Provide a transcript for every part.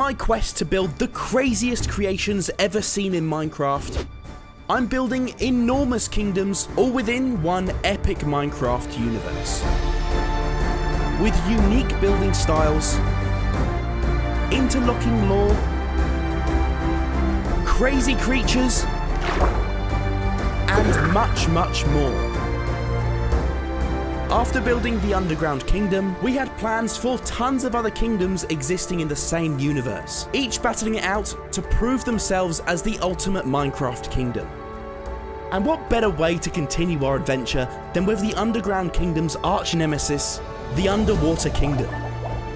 my quest to build the craziest creations ever seen in Minecraft, I'm building enormous kingdoms all within one epic Minecraft universe. With unique building styles, interlocking lore, crazy creatures, and much, much more. After building the Underground Kingdom, we had plans for tons of other kingdoms existing in the same universe, each battling it out to prove themselves as the ultimate Minecraft kingdom. And what better way to continue our adventure than with the Underground Kingdom's arch nemesis, the Underwater Kingdom.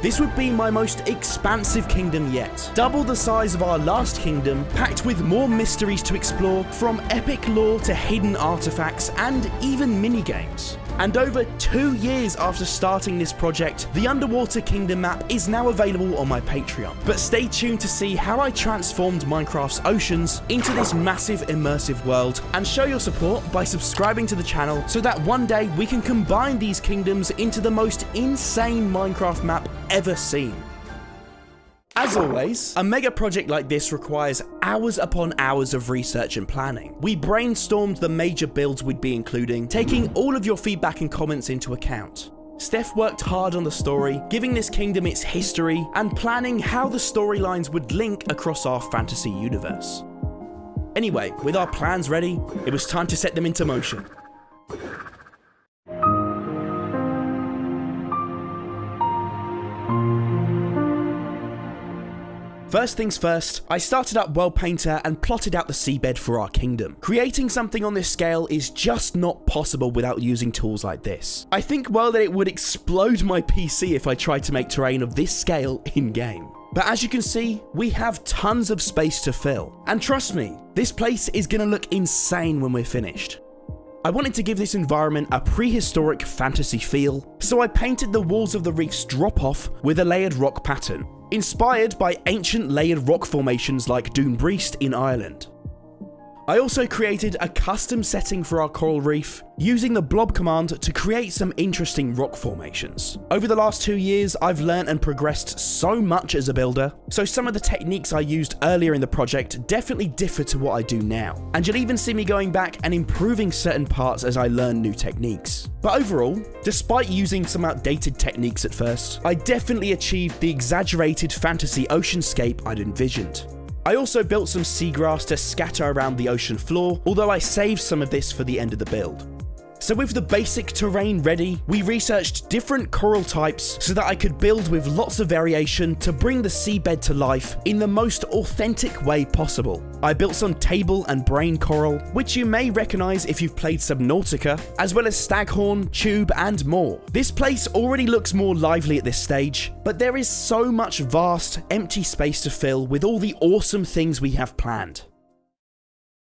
This would be my most expansive kingdom yet, double the size of our last kingdom, packed with more mysteries to explore, from epic lore to hidden artifacts and even minigames. And over 2 years after starting this project, the Underwater Kingdom map is now available on my Patreon. But stay tuned to see how I transformed Minecraft's oceans into this massive immersive world, and show your support by subscribing to the channel so that one day we can combine these kingdoms into the most insane Minecraft map ever seen. As always, a mega project like this requires hours upon hours of research and planning. We brainstormed the major builds we'd be including, taking all of your feedback and comments into account. Steph worked hard on the story, giving this kingdom its history, and planning how the storylines would link across our fantasy universe. Anyway, with our plans ready, it was time to set them into motion. First things first, I started up World Painter and plotted out the seabed for our kingdom. Creating something on this scale is just not possible without using tools like this. I think, well, that it would explode my PC if I tried to make terrain of this scale in-game. But as you can see, we have tons of space to fill. And trust me, this place is gonna look insane when we're finished. I wanted to give this environment a prehistoric fantasy feel, so I painted the walls of the reef's drop-off with a layered rock pattern, inspired by ancient layered rock formations like Doombriest in Ireland. I also created a custom setting for our coral reef, using the blob command to create some interesting rock formations. Over the last 2 years, I've learned and progressed so much as a builder, so some of the techniques I used earlier in the project definitely differ to what I do now, and you'll even see me going back and improving certain parts as I learn new techniques. But overall, despite using some outdated techniques at first, I definitely achieved the exaggerated fantasy oceanscape I'd envisioned. I also built some seagrass to scatter around the ocean floor, although I saved some of this for the end of the build. So with the basic terrain ready, we researched different coral types so that I could build with lots of variation to bring the seabed to life in the most authentic way possible. I built some table and brain coral, which you may recognize if you've played Subnautica, as well as staghorn, tube, and more. This place already looks more lively at this stage, but there is so much vast, empty space to fill with all the awesome things we have planned.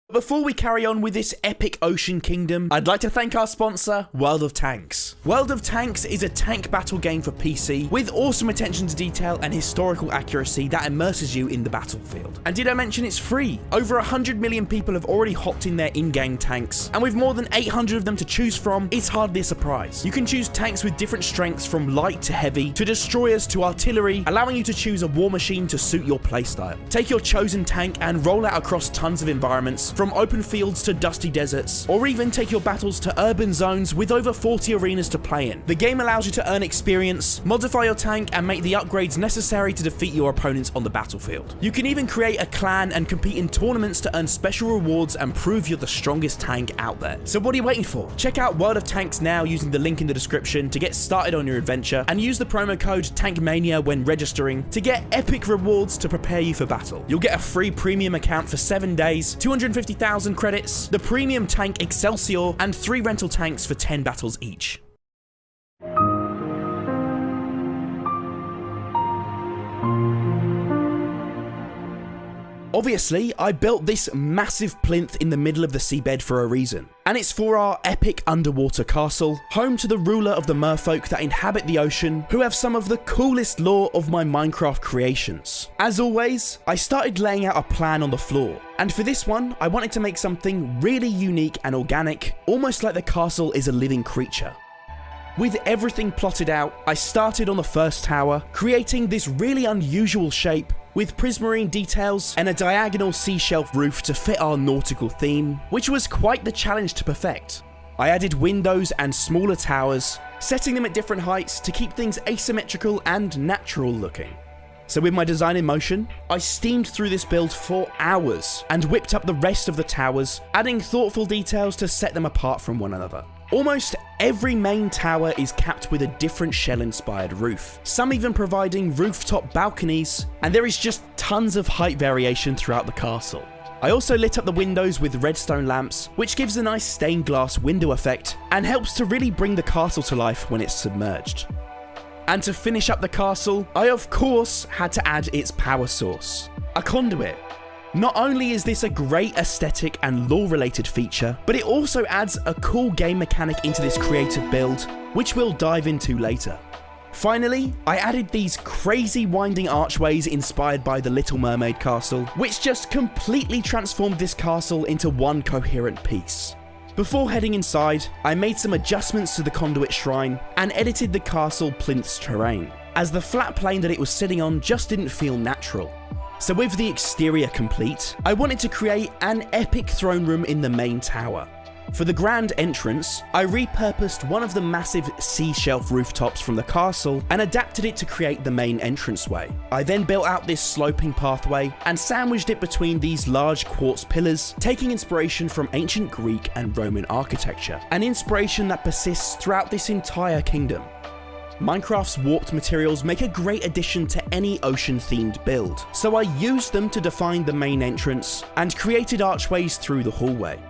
Before we carry on with this epic ocean kingdom, I'd like to thank our sponsor, World of Tanks. World of Tanks is a tank battle game for PC with awesome attention to detail and historical accuracy that immerses you in the battlefield. And did I mention it's free? Over 100 million people have already hopped in their in-game tanks, and with more than 800 of them to choose from, it's hardly a surprise. You can choose tanks with different strengths from light to heavy, to destroyers to artillery, allowing you to choose a war machine to suit your playstyle. Take your chosen tank and roll out across tons of environments, from open fields to dusty deserts, or even take your battles to urban zones with over 40 arenas to play in. The game allows you to earn experience, modify your tank, and make the upgrades necessary to defeat your opponents on the battlefield. You can even create a clan and compete in tournaments to earn special rewards and prove you're the strongest tank out there. So what are you waiting for? Check out World of Tanks now using the link in the description to get started on your adventure, and use the promo code TANKMANIA when registering to get epic rewards to prepare you for battle. You'll get a free premium account for 7 days, 250,000 credits, the premium tank Excelsior, and 3 rental tanks for 10 battles each. Obviously, I built this massive plinth in the middle of the seabed for a reason, and it's for our epic underwater castle, home to the ruler of the merfolk that inhabit the ocean, who have some of the coolest lore of my Minecraft creations. As always, I started laying out a plan on the floor, and for this one, I wanted to make something really unique and organic, almost like the castle is a living creature. With everything plotted out, I started on the first tower, creating this really unusual shape with prismarine details and a diagonal sea shelf roof to fit our nautical theme, which was quite the challenge to perfect. I added windows and smaller towers, setting them at different heights to keep things asymmetrical and natural looking. So with my design in motion, I steamed through this build for hours and whipped up the rest of the towers, adding thoughtful details to set them apart from one another. Almost every main tower is capped with a different shell-inspired roof, some even providing rooftop balconies, and there is just tons of height variation throughout the castle. I also lit up the windows with redstone lamps, which gives a nice stained glass window effect and helps to really bring the castle to life when it's submerged. And to finish up the castle, I of course had to add its power source, a conduit. Not only is this a great aesthetic and lore-related feature, but it also adds a cool game mechanic into this creative build, which we'll dive into later. Finally, I added these crazy winding archways inspired by the Little Mermaid castle, which just completely transformed this castle into one coherent piece. Before heading inside, I made some adjustments to the conduit shrine and edited the castle plinth's terrain, as the flat plane that it was sitting on just didn't feel natural. So with the exterior complete, I wanted to create an epic throne room in the main tower. For the grand entrance, I repurposed one of the massive sea shelf rooftops from the castle and adapted it to create the main entranceway. I then built out this sloping pathway and sandwiched it between these large quartz pillars, taking inspiration from ancient Greek and Roman architecture, an inspiration that persists throughout this entire kingdom. Minecraft's warped materials make a great addition to any ocean-themed build, so I used them to define the main entrance and created archways through the hallway.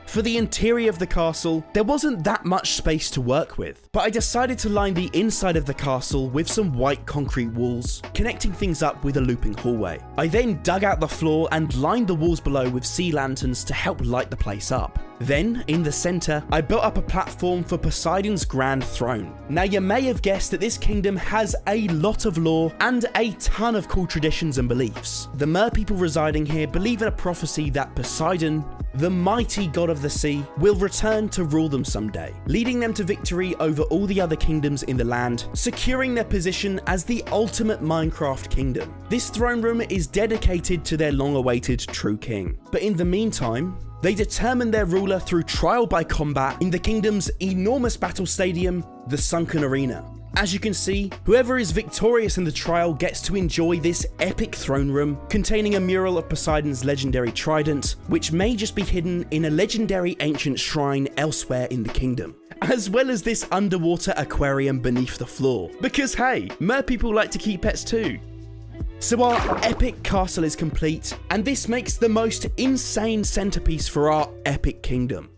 For the interior of the castle, there wasn't that much space to work with, but I decided to line the inside of the castle with some white concrete walls, connecting things up with a looping hallway. I then dug out the floor and lined the walls below with sea lanterns to help light the place up. Then, in the center, I built up a platform for Poseidon's grand throne. Now you may have guessed that this kingdom has a lot of lore and a ton of cool traditions and beliefs. The mer people residing here believe in a prophecy that Poseidon, the mighty god of the sea, will return to rule them someday, leading them to victory over all the other kingdoms in the land, securing their position as the ultimate Minecraft kingdom. This throne room is dedicated to their long-awaited true king. But in the meantime, they determine their ruler through trial by combat in the kingdom's enormous battle stadium, the Sunken Arena. As you can see, whoever is victorious in the trial gets to enjoy this epic throne room containing a mural of Poseidon's legendary trident, which may just be hidden in a legendary ancient shrine elsewhere in the kingdom, as well as this underwater aquarium beneath the floor. Because hey, mer people like to keep pets too. So our epic castle is complete, and this makes the most insane centerpiece for our epic kingdom.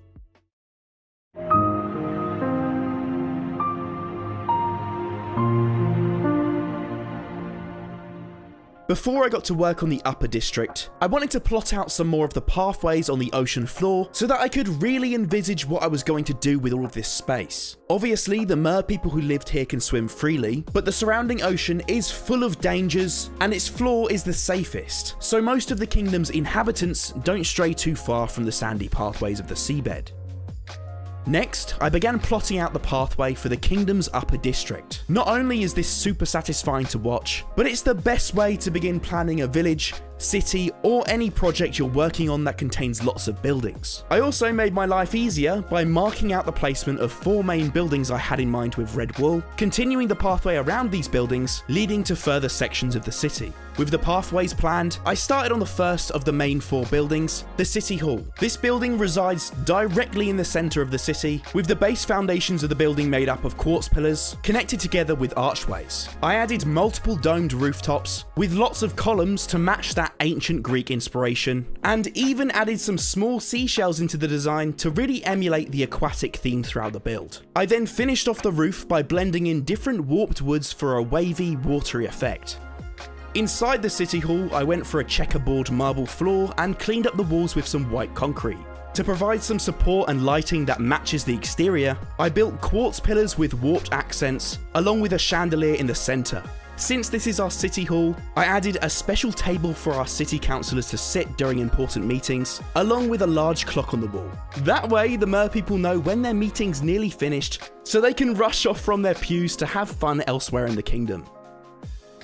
Before I got to work on the upper district, I wanted to plot out some more of the pathways on the ocean floor so that I could really envisage what I was going to do with all of this space. Obviously, the mer people who lived here can swim freely, but the surrounding ocean is full of dangers and its floor is the safest, so most of the kingdom's inhabitants don't stray too far from the sandy pathways of the seabed. Next, I began plotting out the pathway for the kingdom's upper district. Not only is this super satisfying to watch, but it's the best way to begin planning a village, city, or any project you're working on that contains lots of buildings. I also made my life easier by marking out the placement of 4 main buildings I had in mind with red wool, continuing the pathway around these buildings, leading to further sections of the city. With the pathways planned, I started on the first of the main 4 buildings, the City Hall. This building resides directly in the center of the city, with the base foundations of the building made up of quartz pillars, connected together with archways. I added multiple domed rooftops, with lots of columns to match that ancient Greek inspiration, and even added some small seashells into the design to really emulate the aquatic theme throughout the build. I then finished off the roof by blending in different warped woods for a wavy, watery effect. Inside the City Hall, I went for a checkerboard marble floor and cleaned up the walls with some white concrete. To provide some support and lighting that matches the exterior, I built quartz pillars with warped accents, along with a chandelier in the center. Since this is our City Hall, I added a special table for our city councillors to sit during important meetings, along with a large clock on the wall. That way, the mer people know when their meeting's nearly finished, so they can rush off from their pews to have fun elsewhere in the kingdom.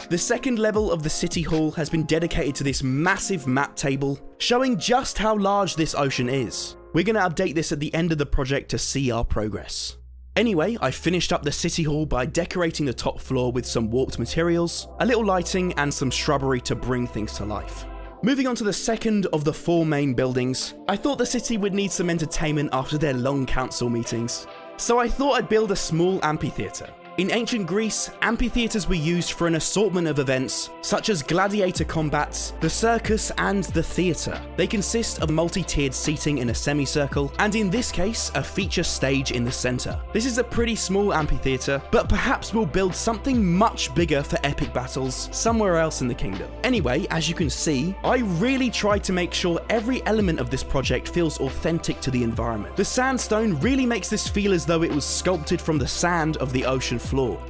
The second level of the City Hall has been dedicated to this massive map table, showing just how large this ocean is. We're going to update this at the end of the project to see our progress. Anyway, I finished up the City Hall by decorating the top floor with some warped materials, a little lighting and some shrubbery to bring things to life. Moving on to the second of the 4 main buildings, I thought the city would need some entertainment after their long council meetings. So I thought I'd build a small amphitheatre. In ancient Greece, amphitheatres were used for an assortment of events, such as gladiator combats, the circus, and the theatre. They consist of multi-tiered seating in a semicircle, and in this case, a feature stage in the centre. This is a pretty small amphitheatre, but perhaps we'll build something much bigger for epic battles somewhere else in the kingdom. Anyway, as you can see, I really tried to make sure every element of this project feels authentic to the environment. The sandstone really makes this feel as though it was sculpted from the sand of the ocean floor.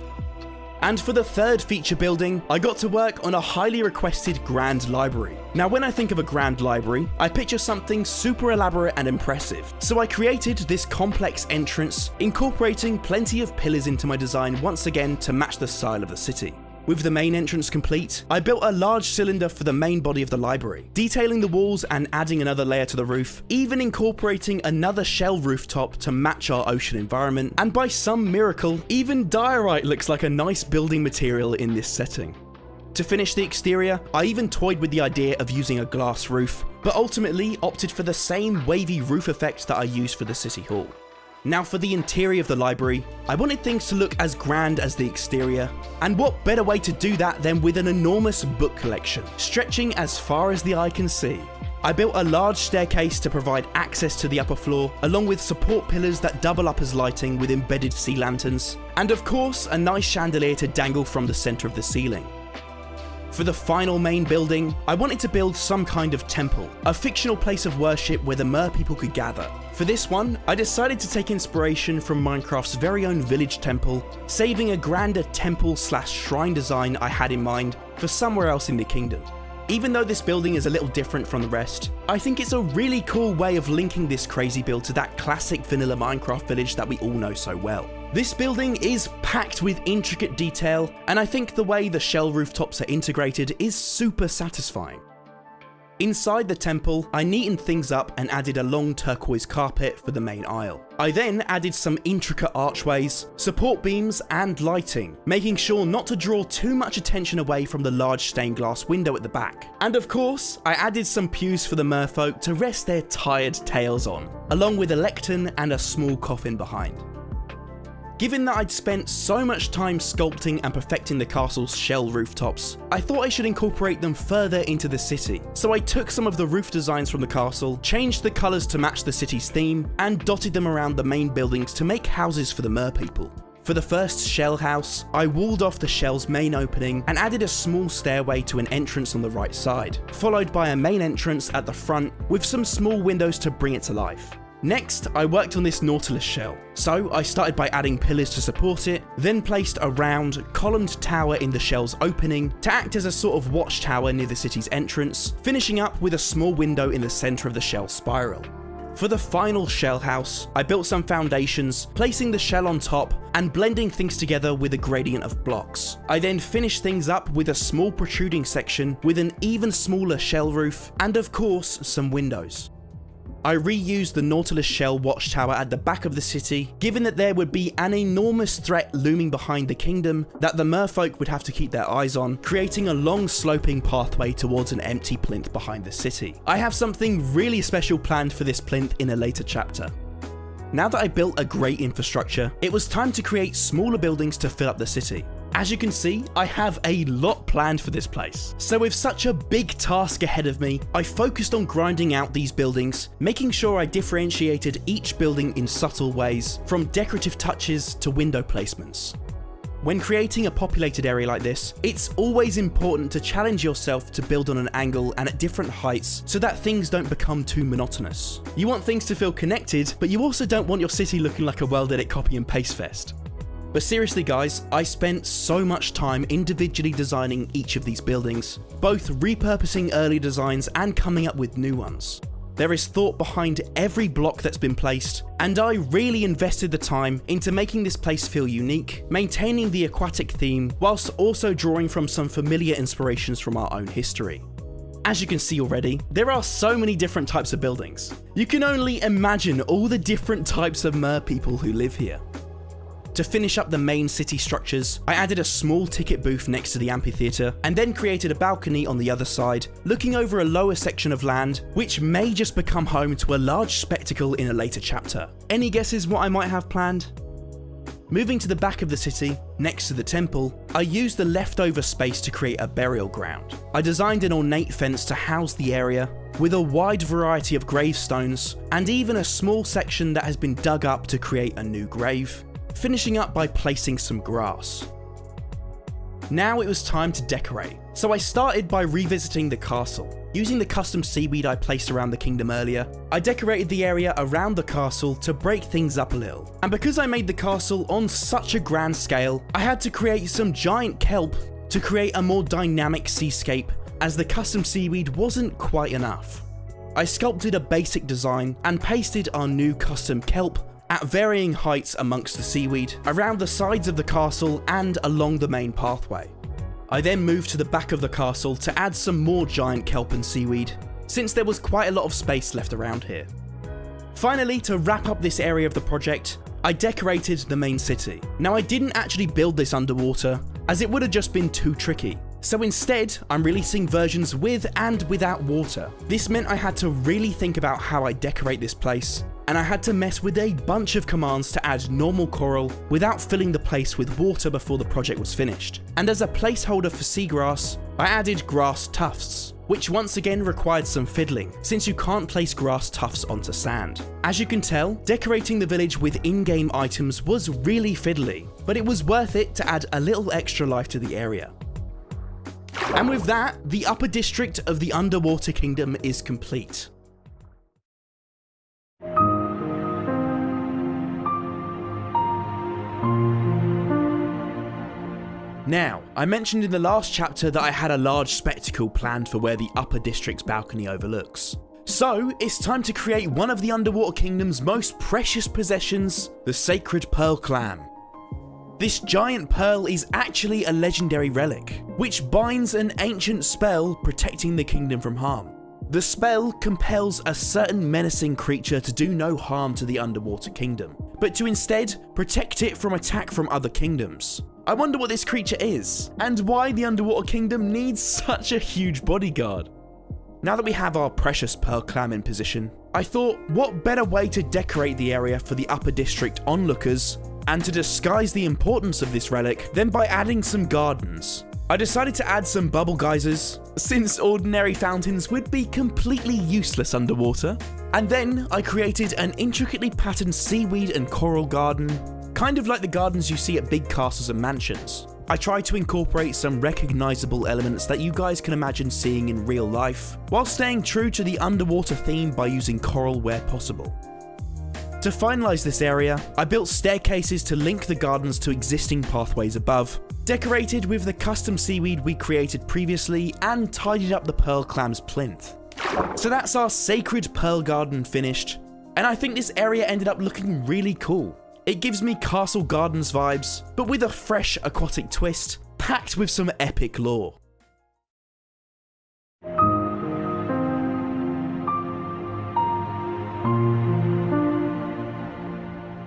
And for the third feature building, I got to work on a highly requested grand library. Now when I think of a grand library, I picture something super elaborate and impressive. So I created this complex entrance, incorporating plenty of pillars into my design once again to match the style of the city. With the main entrance complete, I built a large cylinder for the main body of the library, detailing the walls and adding another layer to the roof, even incorporating another shell rooftop to match our ocean environment, and by some miracle, even diorite looks like a nice building material in this setting. To finish the exterior, I even toyed with the idea of using a glass roof, but ultimately opted for the same wavy roof effect that I used for the City Hall. Now for the interior of the library, I wanted things to look as grand as the exterior, and what better way to do that than with an enormous book collection, stretching as far as the eye can see. I built a large staircase to provide access to the upper floor, along with support pillars that double up as lighting with embedded sea lanterns, and of course a nice chandelier to dangle from the centre of the ceiling. For the final main building, I wanted to build some kind of temple, a fictional place of worship where the mer people could gather. For this one, I decided to take inspiration from Minecraft's very own village temple, saving a grander temple/shrine design I had in mind for somewhere else in the kingdom. Even though this building is a little different from the rest, I think it's a really cool way of linking this crazy build to that classic vanilla Minecraft village that we all know so well. This building is packed with intricate detail, and I think the way the shell rooftops are integrated is super satisfying. Inside the temple, I neatened things up and added a long turquoise carpet for the main aisle. I then added some intricate archways, support beams and lighting, making sure not to draw too much attention away from the large stained glass window at the back. And of course, I added some pews for the merfolk to rest their tired tails on, along with a lectern and a small coffin behind. Given that I'd spent so much time sculpting and perfecting the castle's shell rooftops, I thought I should incorporate them further into the city. So I took some of the roof designs from the castle, changed the colours to match the city's theme, and dotted them around the main buildings to make houses for the mer people. For the first shell house, I walled off the shell's main opening and added a small stairway to an entrance on the right side, followed by a main entrance at the front with some small windows to bring it to life. Next, I worked on this Nautilus shell, so I started by adding pillars to support it, then placed a round, columned tower in the shell's opening to act as a sort of watchtower near the city's entrance, finishing up with a small window in the centre of the shell spiral. For the final shell house, I built some foundations, placing the shell on top and blending things together with a gradient of blocks. I then finished things up with a small protruding section with an even smaller shell roof and of course some windows. I reused the Nautilus shell watchtower at the back of the city, given that there would be an enormous threat looming behind the kingdom that the merfolk would have to keep their eyes on, creating a long sloping pathway towards an empty plinth behind the city. I have something really special planned for this plinth in a later chapter. Now that I built a great infrastructure, it was time to create smaller buildings to fill up the city. As you can see, I have a lot planned for this place. So with such a big task ahead of me, I focused on grinding out these buildings, making sure I differentiated each building in subtle ways, from decorative touches to window placements. When creating a populated area like this, it's always important to challenge yourself to build on an angle and at different heights so that things don't become too monotonous. You want things to feel connected, but you also don't want your city looking like a well-lit copy and paste fest. But seriously guys, I spent so much time individually designing each of these buildings, both repurposing early designs and coming up with new ones. There is thought behind every block that's been placed, and I really invested the time into making this place feel unique, maintaining the aquatic theme, whilst also drawing from some familiar inspirations from our own history. As you can see already, there are so many different types of buildings. You can only imagine all the different types of mer people who live here. To finish up the main city structures, I added a small ticket booth next to the amphitheatre, and then created a balcony on the other side, looking over a lower section of land, which may just become home to a large spectacle in a later chapter. Any guesses what I might have planned? Moving to the back of the city, next to the temple, I used the leftover space to create a burial ground. I designed an ornate fence to house the area, with a wide variety of gravestones, and even a small section that has been dug up to create a new grave, finishing up by placing some grass. Now it was time to decorate, so I started by revisiting the castle. Using the custom seaweed I placed around the kingdom earlier, I decorated the area around the castle to break things up a little. And because I made the castle on such a grand scale, I had to create some giant kelp to create a more dynamic seascape, as the custom seaweed wasn't quite enough. I sculpted a basic design and pasted our new custom kelp at varying heights amongst the seaweed, around the sides of the castle and along the main pathway. I then moved to the back of the castle to add some more giant kelp and seaweed, since there was quite a lot of space left around here. Finally, to wrap up this area of the project, I decorated the main city. Now I didn't actually build this underwater, as it would have just been too tricky. So instead, I'm releasing versions with and without water. This meant I had to really think about how I decorate this place, and I had to mess with a bunch of commands to add normal coral without filling the place with water before the project was finished. And as a placeholder for seagrass, I added grass tufts, which once again required some fiddling, since you can't place grass tufts onto sand. As you can tell, decorating the village with in-game items was really fiddly, but it was worth it to add a little extra life to the area. And with that, the upper district of the Underwater Kingdom is complete. Now, I mentioned in the last chapter that I had a large spectacle planned for where the upper district's balcony overlooks. So, it's time to create one of the Underwater Kingdom's most precious possessions, the Sacred Pearl Clam. This giant pearl is actually a legendary relic, which binds an ancient spell protecting the kingdom from harm. The spell compels a certain menacing creature to do no harm to the Underwater Kingdom, but to instead protect it from attack from other kingdoms. I wonder what this creature is, and why the Underwater Kingdom needs such a huge bodyguard. Now that we have our precious pearl clam in position, I thought, what better way to decorate the area for the upper district onlookers, and to disguise the importance of this relic, than by adding some gardens. I decided to add some bubble geysers, since ordinary fountains would be completely useless underwater. And then I created an intricately patterned seaweed and coral garden, kind of like the gardens you see at big castles and mansions. I tried to incorporate some recognizable elements that you guys can imagine seeing in real life, while staying true to the underwater theme by using coral where possible. To finalize this area, I built staircases to link the gardens to existing pathways above, decorated with the custom seaweed we created previously, and tidied up the pearl clam's plinth. So that's our sacred pearl garden finished, and I think this area ended up looking really cool. It gives me Castle Gardens vibes, but with a fresh aquatic twist, packed with some epic lore.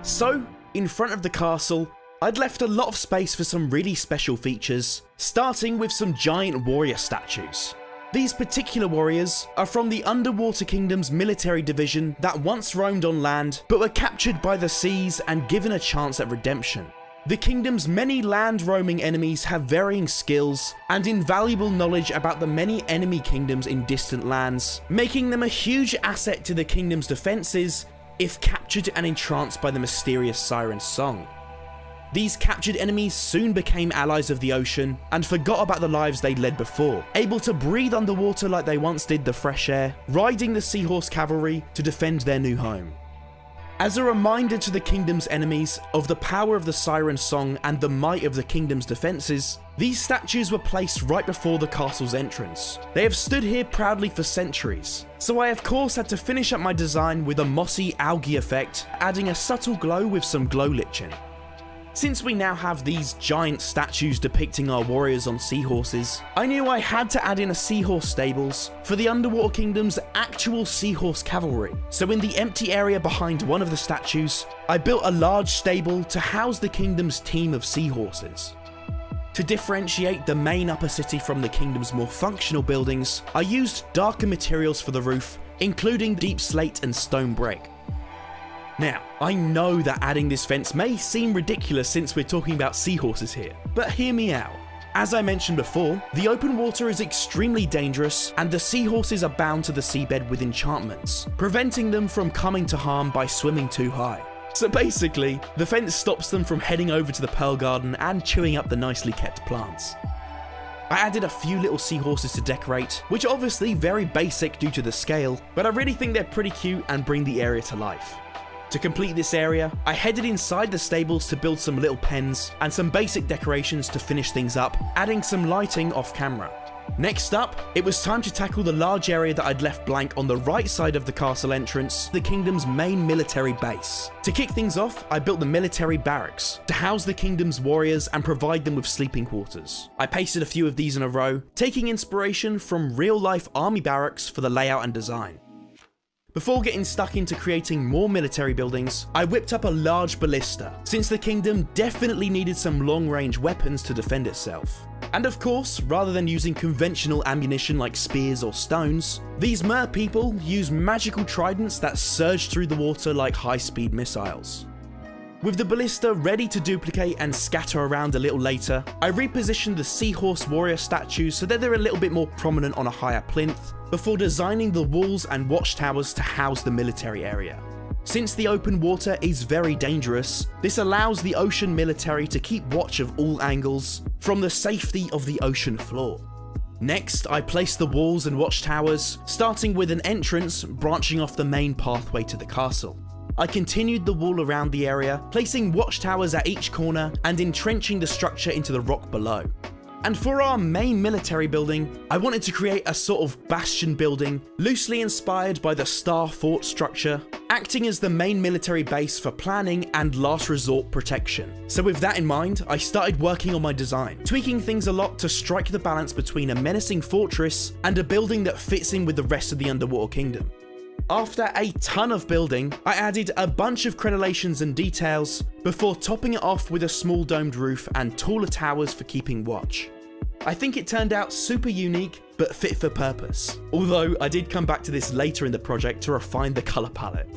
So, in front of the castle, I'd left a lot of space for some really special features, starting with some giant warrior statues. These particular warriors are from the Underwater Kingdom's military division that once roamed on land, but were captured by the seas and given a chance at redemption. The kingdom's many land-roaming enemies have varying skills and invaluable knowledge about the many enemy kingdoms in distant lands, making them a huge asset to the kingdom's defences if captured and entranced by the mysterious siren's song. These captured enemies soon became allies of the ocean and forgot about the lives they'd led before, able to breathe underwater like they once did the fresh air, riding the seahorse cavalry to defend their new home. As a reminder to the kingdom's enemies of the power of the siren's song and the might of the kingdom's defences, These statues were placed right before the castle's entrance. They have stood here proudly for centuries, so I of course had to finish up my design with a mossy algae effect, adding a subtle glow with some glow lichen. Since we now have these giant statues depicting our warriors on seahorses, I knew I had to add in a seahorse stables for the Underwater Kingdom's actual seahorse cavalry. So in the empty area behind one of the statues, I built a large stable to house the kingdom's team of seahorses. To differentiate the main upper city from the kingdom's more functional buildings, I used darker materials for the roof, including deep slate and stone brick. Now, I know that adding this fence may seem ridiculous since we're talking about seahorses here, but hear me out. As I mentioned before, the open water is extremely dangerous and the seahorses are bound to the seabed with enchantments, preventing them from coming to harm by swimming too high. So basically, the fence stops them from heading over to the Pearl Garden and chewing up the nicely kept plants. I added a few little seahorses to decorate, which are obviously very basic due to the scale, but I really think they're pretty cute and bring the area to life. To complete this area, I headed inside the stables to build some little pens and some basic decorations to finish things up, adding some lighting off camera. Next up, it was time to tackle the large area that I'd left blank on the right side of the castle entrance, the kingdom's main military base. To kick things off, I built the military barracks to house the kingdom's warriors and provide them with sleeping quarters. I pasted a few of these in a row, taking inspiration from real-life army barracks for the layout and design. Before getting stuck into creating more military buildings, I whipped up a large ballista, since the kingdom definitely needed some long-range weapons to defend itself. And of course, rather than using conventional ammunition like spears or stones, these mer people use magical tridents that surge through the water like high-speed missiles. With the ballista ready to duplicate and scatter around a little later, I repositioned the seahorse warrior statues so that they're a little bit more prominent on a higher plinth, before designing the walls and watchtowers to house the military area. Since the open water is very dangerous, this allows the ocean military to keep watch of all angles from the safety of the ocean floor. Next, I placed the walls and watchtowers, starting with an entrance branching off the main pathway to the castle. I continued the wall around the area, placing watchtowers at each corner and entrenching the structure into the rock below. And for our main military building, I wanted to create a sort of bastion building, loosely inspired by the Star Fort structure, acting as the main military base for planning and last resort protection. So with that in mind, I started working on my design, tweaking things a lot to strike the balance between a menacing fortress and a building that fits in with the rest of the Underwater Kingdom. After a ton of building, I added a bunch of crenellations and details before topping it off with a small domed roof and taller towers for keeping watch. I think it turned out super unique, but fit for purpose. Although I did come back to this later in the project to refine the colour palette.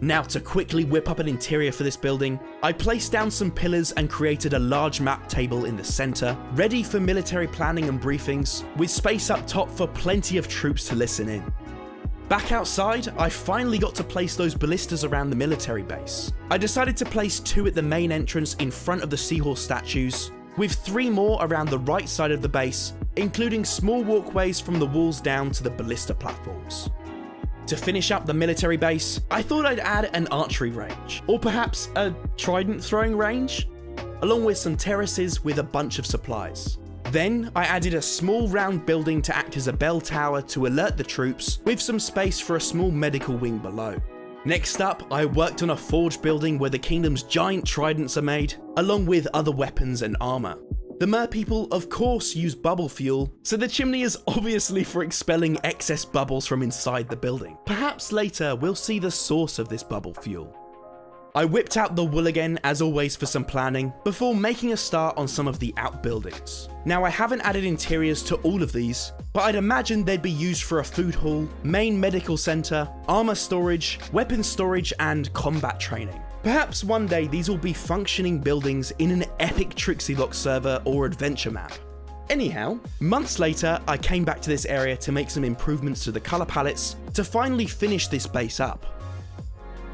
Now to quickly whip up an interior for this building, I placed down some pillars and created a large map table in the centre, ready for military planning and briefings, with space up top for plenty of troops to listen in. Back outside, I finally got to place those ballistas around the military base. I decided to place 2 at the main entrance in front of the seahorse statues, with 3 more around the right side of the base, including small walkways from the walls down to the ballista platforms. To finish up the military base, I thought I'd add an archery range, or perhaps a trident throwing range, along with some terraces with a bunch of supplies. Then, I added a small round building to act as a bell tower to alert the troops, with some space for a small medical wing below. Next up, I worked on a forge building where the kingdom's giant tridents are made, along with other weapons and armour. The mer people of course use bubble fuel, so the chimney is obviously for expelling excess bubbles from inside the building. Perhaps later we'll see the source of this bubble fuel. I whipped out the wool again, as always, for some planning, before making a start on some of the outbuildings. Now, I haven't added interiors to all of these, but I'd imagine they'd be used for a food hall, main medical centre, armour storage, weapons storage, and combat training. Perhaps one day these will be functioning buildings in an epic Trixie Lock server or adventure map. Anyhow, months later, I came back to this area to make some improvements to the colour palettes to finally finish this base up.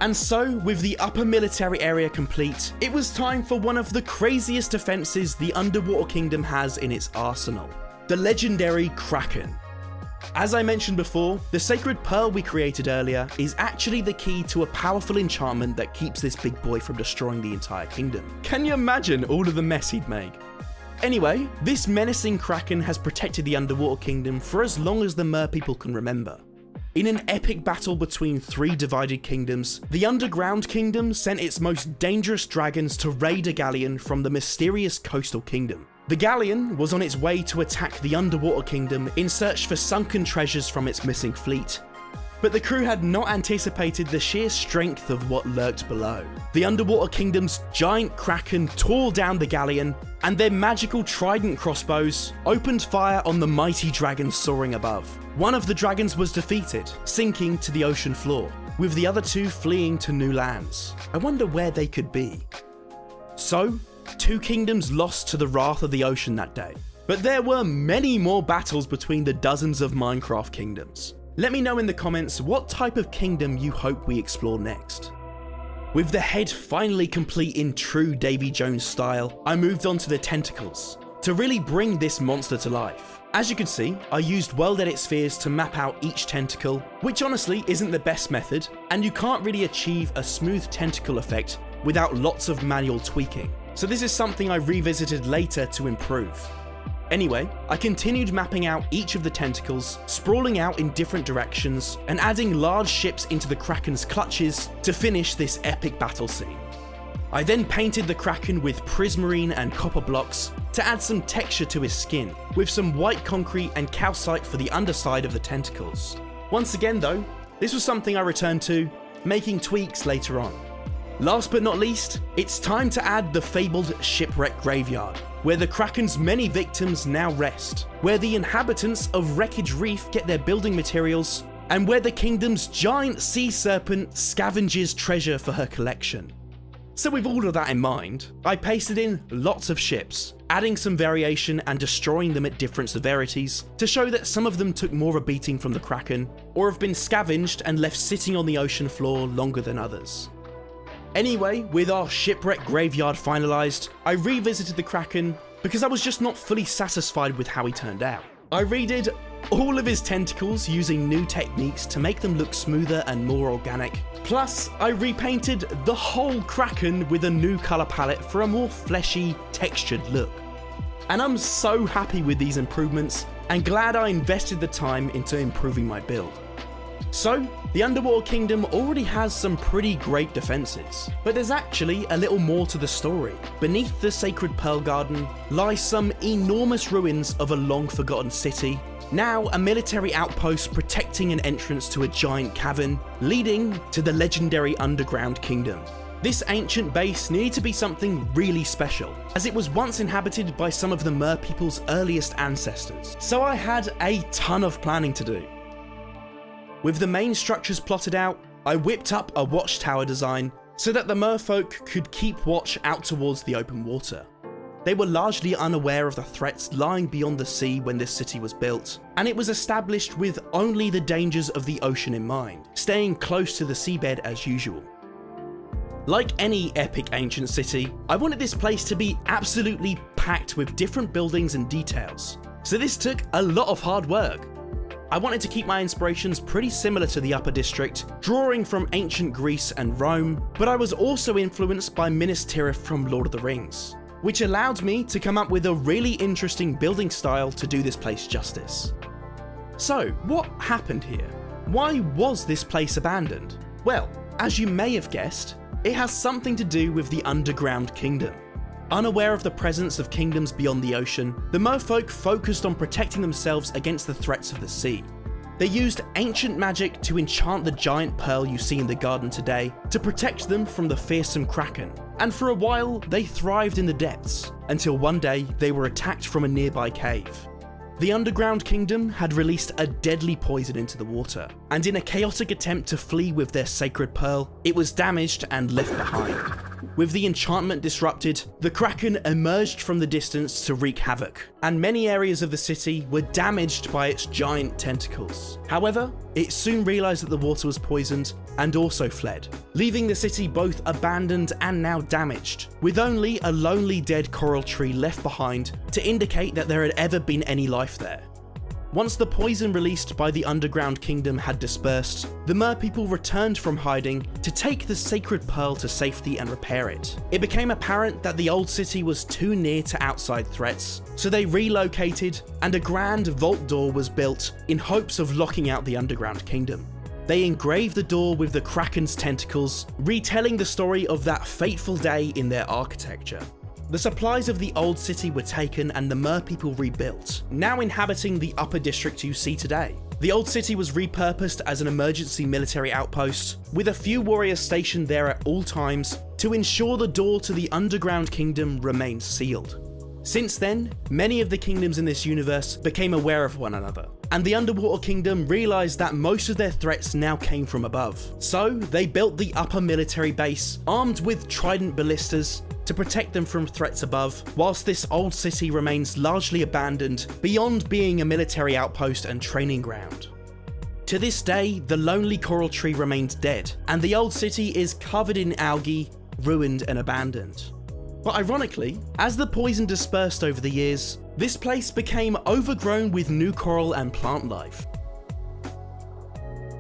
And so, with the upper military area complete, it was time for one of the craziest defences the Underwater Kingdom has in its arsenal, the legendary Kraken. As I mentioned before, the sacred pearl we created earlier is actually the key to a powerful enchantment that keeps this big boy from destroying the entire kingdom. Can you imagine all of the mess he'd make? Anyway, this menacing kraken has protected the underwater kingdom for as long as the Mer people can remember. In an epic battle between 3 divided kingdoms, the underground kingdom sent its most dangerous dragons to raid a galleon from the mysterious coastal kingdom. The galleon was on its way to attack the underwater kingdom in search for sunken treasures from its missing fleet. But the crew had not anticipated the sheer strength of what lurked below. The underwater kingdom's giant kraken tore down the galleon, and their magical trident crossbows opened fire on the mighty dragons soaring above. One of the dragons was defeated, sinking to the ocean floor, with the other 2 fleeing to new lands. I wonder where they could be. So, 2 kingdoms lost to the wrath of the ocean that day. But there were many more battles between the dozens of Minecraft kingdoms. Let me know in the comments what type of kingdom you hope we explore next. With the head finally complete in true Davy Jones style, I moved on to the tentacles, to really bring this monster to life. As you can see, I used world edit spheres to map out each tentacle, which honestly isn't the best method, and you can't really achieve a smooth tentacle effect without lots of manual tweaking. So this is something I revisited later to improve. Anyway, I continued mapping out each of the tentacles, sprawling out in different directions, and adding large ships into the Kraken's clutches to finish this epic battle scene. I then painted the Kraken with prismarine and copper blocks to add some texture to his skin, with some white concrete and calcite for the underside of the tentacles. Once again though, this was something I returned to, making tweaks later on. Last but not least, it's time to add the fabled shipwreck graveyard, where the Kraken's many victims now rest, where the inhabitants of Wreckage Reef get their building materials, and where the kingdom's giant sea serpent scavenges treasure for her collection. So with all of that in mind, I pasted in lots of ships, adding some variation and destroying them at different severities to show that some of them took more of a beating from the Kraken, or have been scavenged and left sitting on the ocean floor longer than others. Anyway, with our shipwreck graveyard finalised, I revisited the Kraken because I was just not fully satisfied with how he turned out. I redid all of his tentacles using new techniques to make them look smoother and more organic. Plus, I repainted the whole Kraken with a new colour palette for a more fleshy, textured look. And I'm so happy with these improvements and glad I invested the time into improving my build. So, the Underwater Kingdom already has some pretty great defences, but there's actually a little more to the story. Beneath the Sacred Pearl Garden lie some enormous ruins of a long forgotten city, now a military outpost protecting an entrance to a giant cavern, leading to the legendary Underground Kingdom. This ancient base needed to be something really special, as it was once inhabited by some of the Mer people's earliest ancestors, so I had a ton of planning to do. With the main structures plotted out, I whipped up a watchtower design so that the merfolk could keep watch out towards the open water. They were largely unaware of the threats lying beyond the sea when this city was built, and it was established with only the dangers of the ocean in mind, staying close to the seabed as usual. Like any epic ancient city, I wanted this place to be absolutely packed with different buildings and details, so this took a lot of hard work. I wanted to keep my inspirations pretty similar to the Upper District, drawing from ancient Greece and Rome, but I was also influenced by Minas Tirith from Lord of the Rings, which allowed me to come up with a really interesting building style to do this place justice. So, what happened here? Why was this place abandoned? Well, as you may have guessed, it has something to do with the Underground Kingdom. Unaware of the presence of kingdoms beyond the ocean, the merfolk focused on protecting themselves against the threats of the sea. They used ancient magic to enchant the giant pearl you see in the garden today to protect them from the fearsome Kraken, and for a while they thrived in the depths, until one day they were attacked from a nearby cave. The Underground Kingdom had released a deadly poison into the water, and in a chaotic attempt to flee with their sacred pearl, it was damaged and left behind. With the enchantment disrupted, the Kraken emerged from the distance to wreak havoc, and many areas of the city were damaged by its giant tentacles. However, it soon realised that the water was poisoned and also fled, leaving the city both abandoned and now damaged, with only a lonely dead coral tree left behind to indicate that there had ever been any life there. Once the poison released by the underground kingdom had dispersed, the Mer people returned from hiding to take the sacred pearl to safety and repair it. It became apparent that the old city was too near to outside threats, so they relocated and a grand vault door was built in hopes of locking out the underground kingdom. They engraved the door with the Kraken's tentacles, retelling the story of that fateful day in their architecture. The supplies of the old city were taken and the Mer people rebuilt, now inhabiting the upper district you see today. The old city was repurposed as an emergency military outpost, with a few warriors stationed there at all times to ensure the door to the underground kingdom remained sealed. Since then, many of the kingdoms in this universe became aware of one another, and the underwater kingdom realized that most of their threats now came from above. So they built the upper military base, armed with trident ballistas, to protect them from threats above, whilst this old city remains largely abandoned beyond being a military outpost and training ground. To this day, the lonely coral tree remains dead, and the old city is covered in algae, ruined and abandoned. But ironically, as the poison dispersed over the years, this place became overgrown with new coral and plant life.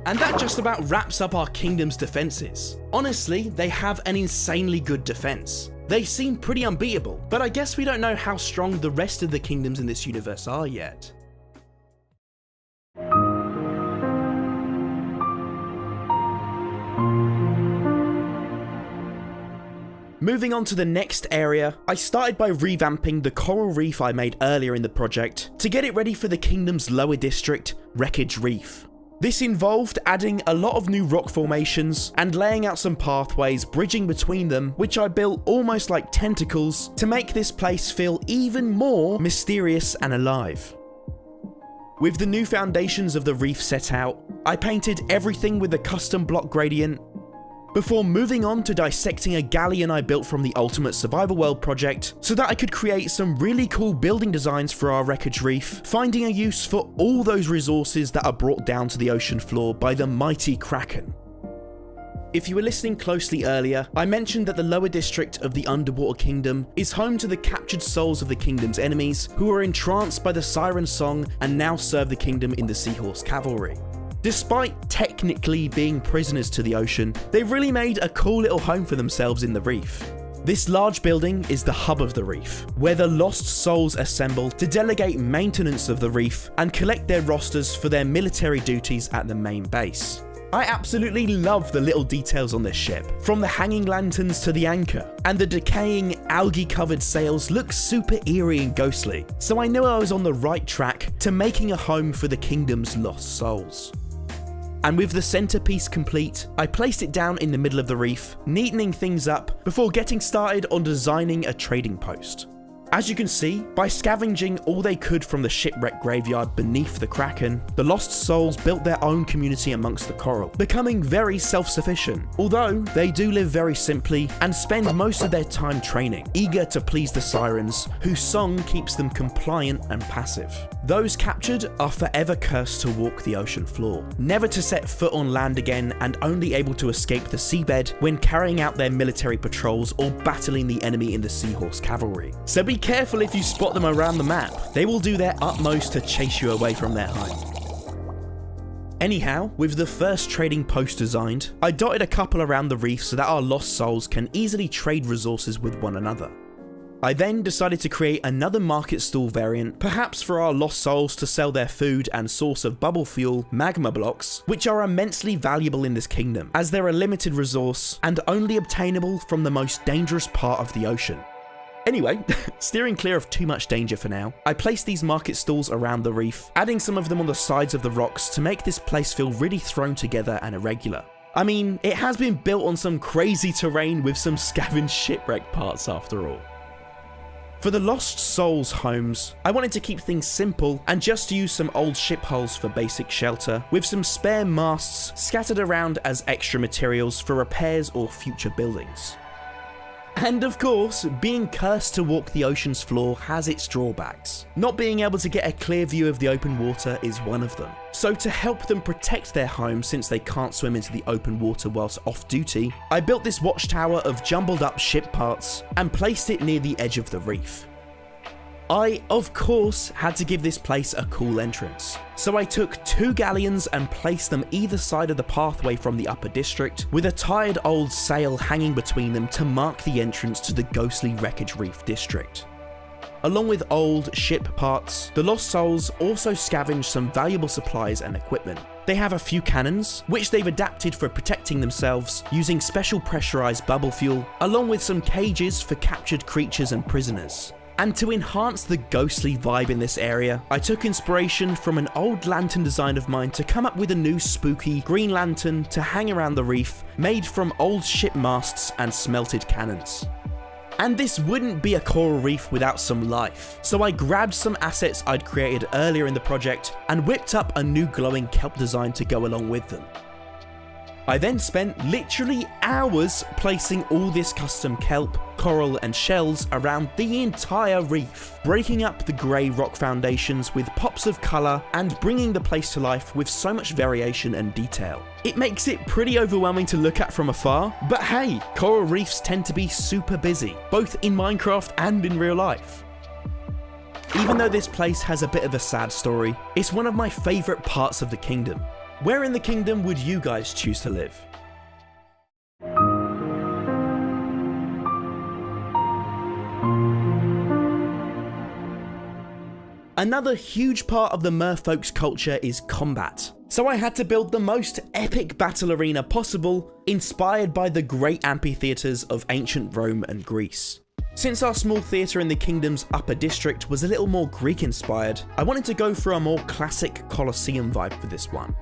And that just about wraps up our kingdom's defenses. Honestly, they have an insanely good defense. They seem pretty unbeatable, but I guess we don't know how strong the rest of the kingdoms in this universe are yet. Moving on to the next area, I started by revamping the coral reef I made earlier in the project to get it ready for the kingdom's lower district, Wreckage Reef. This involved adding a lot of new rock formations and laying out some pathways bridging between them, which I built almost like tentacles to make this place feel even more mysterious and alive. With the new foundations of the reef set out, I painted everything with a custom block gradient before moving on to dissecting a galleon I built from the Ultimate Survival World project so that I could create some really cool building designs for our wreckage reef, finding a use for all those resources that are brought down to the ocean floor by the mighty Kraken. If you were listening closely earlier, I mentioned that the lower district of the Underwater Kingdom is home to the captured souls of the kingdom's enemies who are entranced by the siren song and now serve the kingdom in the Seahorse Cavalry. Despite technically being prisoners to the ocean, they've really made a cool little home for themselves in the reef. This large building is the hub of the reef, where the lost souls assemble to delegate maintenance of the reef and collect their rosters for their military duties at the main base. I absolutely love the little details on this ship, from the hanging lanterns to the anchor, and the decaying algae-covered sails look super eerie and ghostly, so I knew I was on the right track to making a home for the kingdom's lost souls. And with the centerpiece complete, I placed it down in the middle of the reef, neatening things up before getting started on designing a trading post. As you can see, by scavenging all they could from the shipwreck graveyard beneath the Kraken, the lost souls built their own community amongst the coral, becoming very self-sufficient, although they do live very simply and spend most of their time training, eager to please the sirens, whose song keeps them compliant and passive. Those captured are forever cursed to walk the ocean floor, never to set foot on land again and only able to escape the seabed when carrying out their military patrols or battling the enemy in the Seahorse Cavalry. So be careful if you spot them around the map. They will do their utmost to chase you away from their home. Anyhow, with the first trading post designed, I dotted a couple around the reef so that our lost souls can easily trade resources with one another. I then decided to create another market stall variant, perhaps for our lost souls to sell their food and source of bubble fuel, magma blocks, which are immensely valuable in this kingdom, as they're a limited resource and only obtainable from the most dangerous part of the ocean. Anyway, steering clear of too much danger for now, I placed these market stalls around the reef, adding some of them on the sides of the rocks to make this place feel really thrown together and irregular. I mean, it has been built on some crazy terrain with some scavenged shipwreck parts after all. For the lost souls' homes, I wanted to keep things simple and just use some old ship hulls for basic shelter, with some spare masts scattered around as extra materials for repairs or future buildings. And of course, being cursed to walk the ocean's floor has its drawbacks. Not being able to get a clear view of the open water is one of them. So to help them protect their home since they can't swim into the open water whilst off duty, I built this watchtower of jumbled up ship parts and placed it near the edge of the reef. I, of course, had to give this place a cool entrance. So I took 2 galleons and placed them either side of the pathway from the upper district, with a tired old sail hanging between them to mark the entrance to the ghostly Wreckage Reef district. Along with old ship parts, the Lost Souls also scavenge some valuable supplies and equipment. They have a few cannons, which they've adapted for protecting themselves using special pressurized bubble fuel, along with some cages for captured creatures and prisoners. And to enhance the ghostly vibe in this area, I took inspiration from an old lantern design of mine to come up with a new spooky green lantern to hang around the reef, made from old ship masts and smelted cannons. And this wouldn't be a coral reef without some life, so I grabbed some assets I'd created earlier in the project and whipped up a new glowing kelp design to go along with them. I then spent literally hours placing all this custom kelp, coral and shells around the entire reef, breaking up the grey rock foundations with pops of colour and bringing the place to life with so much variation and detail. It makes it pretty overwhelming to look at from afar, but hey, coral reefs tend to be super busy, both in Minecraft and in real life. Even though this place has a bit of a sad story, it's one of my favourite parts of the kingdom. Where in the kingdom would you guys choose to live? Another huge part of the merfolk's culture is combat. So I had to build the most epic battle arena possible, inspired by the great amphitheatres of ancient Rome and Greece. Since our small theatre in the kingdom's upper district was a little more Greek inspired, I wanted to go for a more classic Colosseum vibe for this one.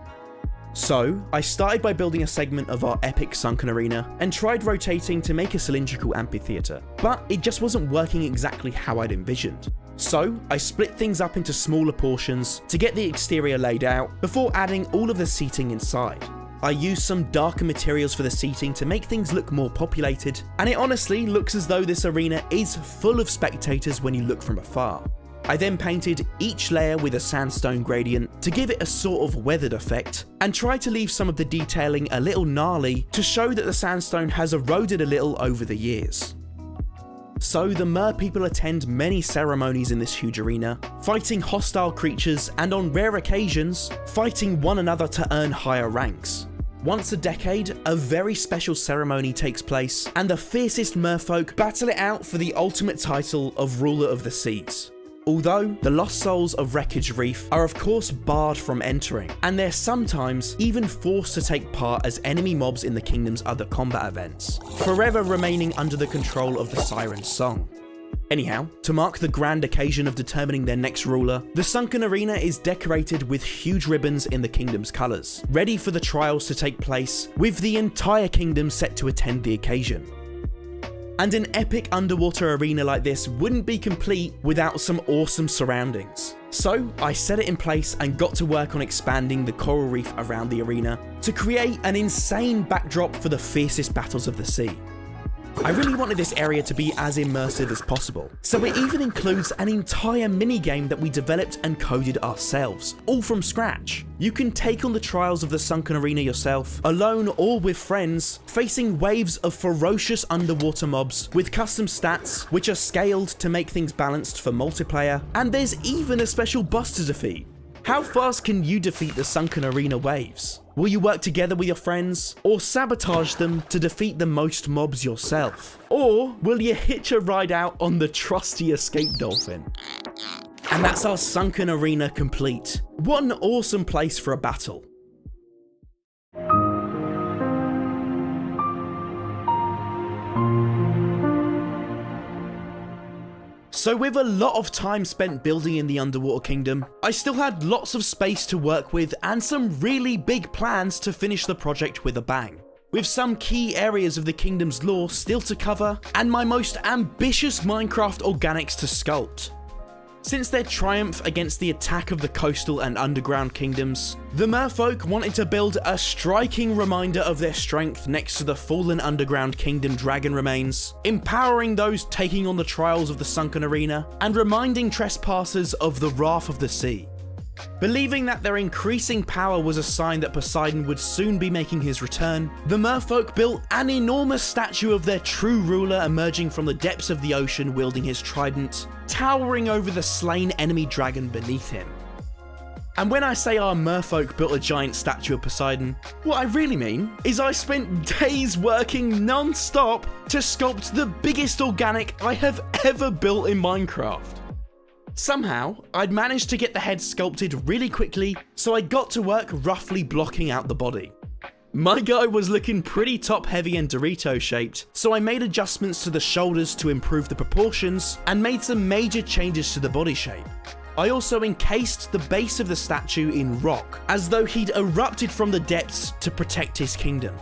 So, I started by building a segment of our epic sunken arena and tried rotating to make a cylindrical amphitheatre, but it just wasn't working exactly how I'd envisioned. So, I split things up into smaller portions to get the exterior laid out before adding all of the seating inside. I used some darker materials for the seating to make things look more populated, and it honestly looks as though this arena is full of spectators when you look from afar. I then painted each layer with a sandstone gradient to give it a sort of weathered effect, and tried to leave some of the detailing a little gnarly to show that the sandstone has eroded a little over the years. So the mer people attend many ceremonies in this huge arena, fighting hostile creatures and on rare occasions, fighting one another to earn higher ranks. Once a decade, a very special ceremony takes place, and the fiercest merfolk battle it out for the ultimate title of Ruler of the Seas. Although, the Lost Souls of Wreckage Reef are of course barred from entering, and they're sometimes even forced to take part as enemy mobs in the kingdom's other combat events, forever remaining under the control of the Siren's Song. Anyhow, to mark the grand occasion of determining their next ruler, the sunken arena is decorated with huge ribbons in the kingdom's colours, ready for the trials to take place, with the entire kingdom set to attend the occasion. And an epic underwater arena like this wouldn't be complete without some awesome surroundings. So I set it in place and got to work on expanding the coral reef around the arena to create an insane backdrop for the fiercest battles of the sea. I really wanted this area to be as immersive as possible, so it even includes an entire minigame that we developed and coded ourselves, all from scratch. You can take on the trials of the sunken arena yourself, alone or with friends, facing waves of ferocious underwater mobs with custom stats which are scaled to make things balanced for multiplayer, and there's even a special boss to defeat. How fast can you defeat the sunken arena waves? Will you work together with your friends, or sabotage them to defeat the most mobs yourself? Or will you hitch a ride out on the trusty escape dolphin? And that's our sunken arena complete. What an awesome place for a battle. So with a lot of time spent building in the underwater kingdom, I still had lots of space to work with and some really big plans to finish the project with a bang. With some key areas of the kingdom's lore still to cover, and my most ambitious Minecraft organics to sculpt. Since their triumph against the attack of the coastal and underground kingdoms, the merfolk wanted to build a striking reminder of their strength next to the fallen underground kingdom dragon remains, empowering those taking on the trials of the sunken arena, and reminding trespassers of the wrath of the sea. Believing that their increasing power was a sign that Poseidon would soon be making his return, the merfolk built an enormous statue of their true ruler emerging from the depths of the ocean wielding his trident, towering over the slain enemy dragon beneath him. And when I say our merfolk built a giant statue of Poseidon, what I really mean is I spent days working non-stop to sculpt the biggest organic I have ever built in Minecraft. Somehow, I'd managed to get the head sculpted really quickly, so I got to work roughly blocking out the body. My guy was looking pretty top heavy and Dorito shaped, so I made adjustments to the shoulders to improve the proportions and made some major changes to the body shape. I also encased the base of the statue in rock, as though he'd erupted from the depths to protect his kingdom.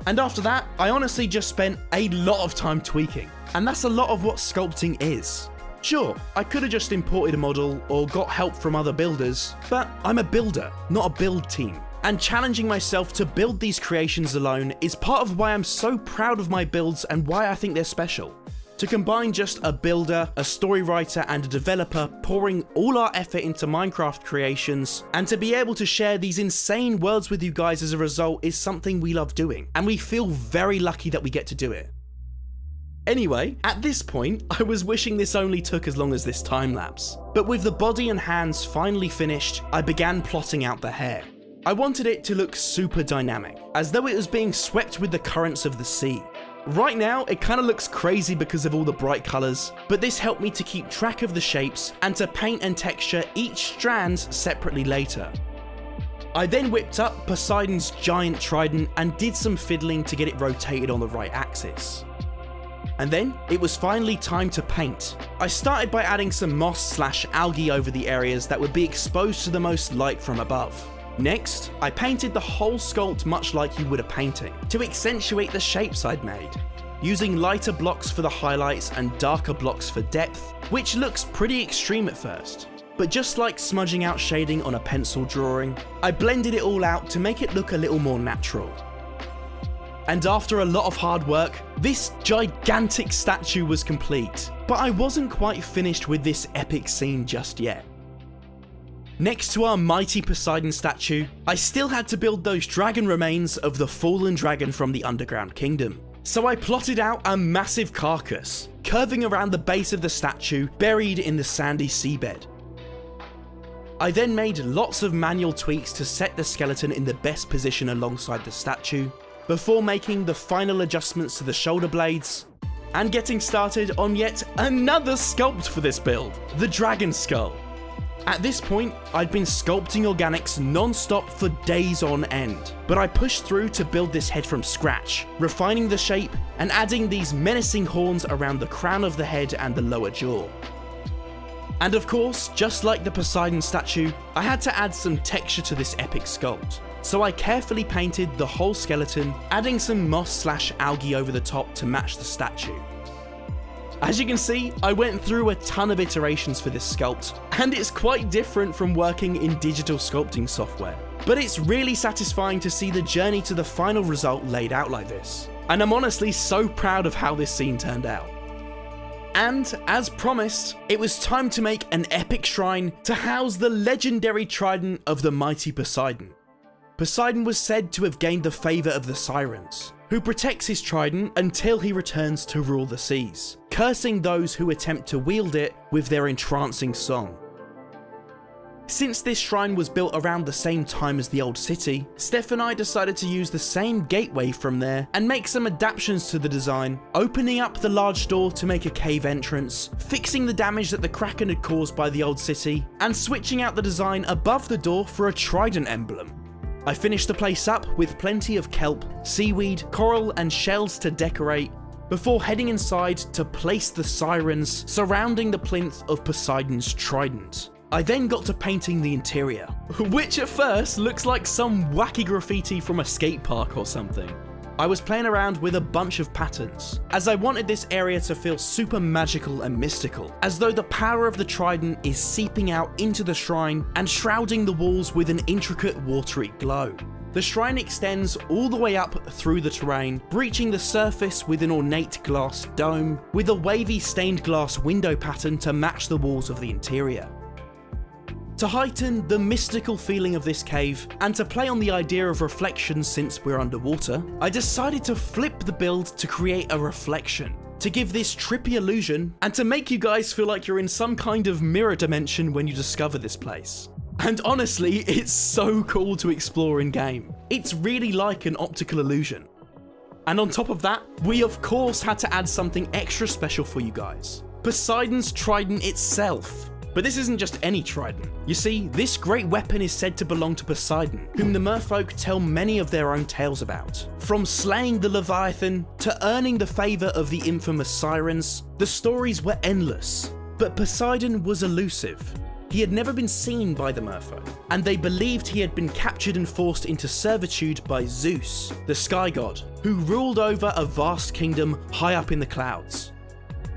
And after that, I honestly just spent a lot of time tweaking, and that's a lot of what sculpting is. Sure, I could have just imported a model or got help from other builders, but I'm a builder, not a build team. And challenging myself to build these creations alone is part of why I'm so proud of my builds and why I think they're special. To combine just a builder, a story writer, and a developer pouring all our effort into Minecraft creations, and to be able to share these insane worlds with you guys as a result is something we love doing, and we feel very lucky that we get to do it. Anyway, at this point, I was wishing this only took as long as this time lapse. But with the body and hands finally finished, I began plotting out the hair. I wanted it to look super dynamic, as though it was being swept with the currents of the sea. Right now, it kind of looks crazy because of all the bright colours, but this helped me to keep track of the shapes and to paint and texture each strand separately later. I then whipped up Poseidon's giant trident and did some fiddling to get it rotated on the right axis. And then, it was finally time to paint. I started by adding some moss/algae over the areas that would be exposed to the most light from above. Next, I painted the whole sculpt much like you would a painting, to accentuate the shapes I'd made, using lighter blocks for the highlights and darker blocks for depth, which looks pretty extreme at first. But just like smudging out shading on a pencil drawing, I blended it all out to make it look a little more natural. And after a lot of hard work, this gigantic statue was complete, but I wasn't quite finished with this epic scene just yet. Next to our mighty Poseidon statue, I still had to build those dragon remains of the fallen dragon from the underground kingdom. So I plotted out a massive carcass, curving around the base of the statue, buried in the sandy seabed. I then made lots of manual tweaks to set the skeleton in the best position alongside the statue, before making the final adjustments to the shoulder blades, and getting started on yet another sculpt for this build, the dragon skull. At this point, I'd been sculpting organics non-stop for days on end, but I pushed through to build this head from scratch, refining the shape and adding these menacing horns around the crown of the head and the lower jaw. And of course, just like the Poseidon statue, I had to add some texture to this epic sculpt. So I carefully painted the whole skeleton, adding some moss/algae over the top to match the statue. As you can see, I went through a ton of iterations for this sculpt, and it's quite different from working in digital sculpting software. But it's really satisfying to see the journey to the final result laid out like this. And I'm honestly so proud of how this scene turned out. And, as promised, it was time to make an epic shrine to house the legendary trident of the mighty Poseidon. Poseidon was said to have gained the favour of the Sirens, who protects his trident until he returns to rule the seas, cursing those who attempt to wield it with their entrancing song. Since this shrine was built around the same time as the old city, Steph and I decided to use the same gateway from there and make some adaptations to the design, opening up the large door to make a cave entrance, fixing the damage that the Kraken had caused by the old city, and switching out the design above the door for a trident emblem. I finished the place up with plenty of kelp, seaweed, coral and shells to decorate, before heading inside to place the sirens surrounding the plinth of Poseidon's trident. I then got to painting the interior, which at first looks like some wacky graffiti from a skate park or something. I was playing around with a bunch of patterns, as I wanted this area to feel super magical and mystical, as though the power of the trident is seeping out into the shrine and shrouding the walls with an intricate watery glow. The shrine extends all the way up through the terrain, breaching the surface with an ornate glass dome, with a wavy stained glass window pattern to match the walls of the interior. To heighten the mystical feeling of this cave, and to play on the idea of reflection since we're underwater, I decided to flip the build to create a reflection, to give this trippy illusion, and to make you guys feel like you're in some kind of mirror dimension when you discover this place. And honestly, it's so cool to explore in game. It's really like an optical illusion. And on top of that, we of course had to add something extra special for you guys. Poseidon's trident itself. But this isn't just any trident. You see, this great weapon is said to belong to Poseidon, whom the merfolk tell many of their own tales about. From slaying the Leviathan, to earning the favour of the infamous sirens, the stories were endless. But Poseidon was elusive. He had never been seen by the merfolk, and they believed he had been captured and forced into servitude by Zeus, the sky god, who ruled over a vast kingdom high up in the clouds.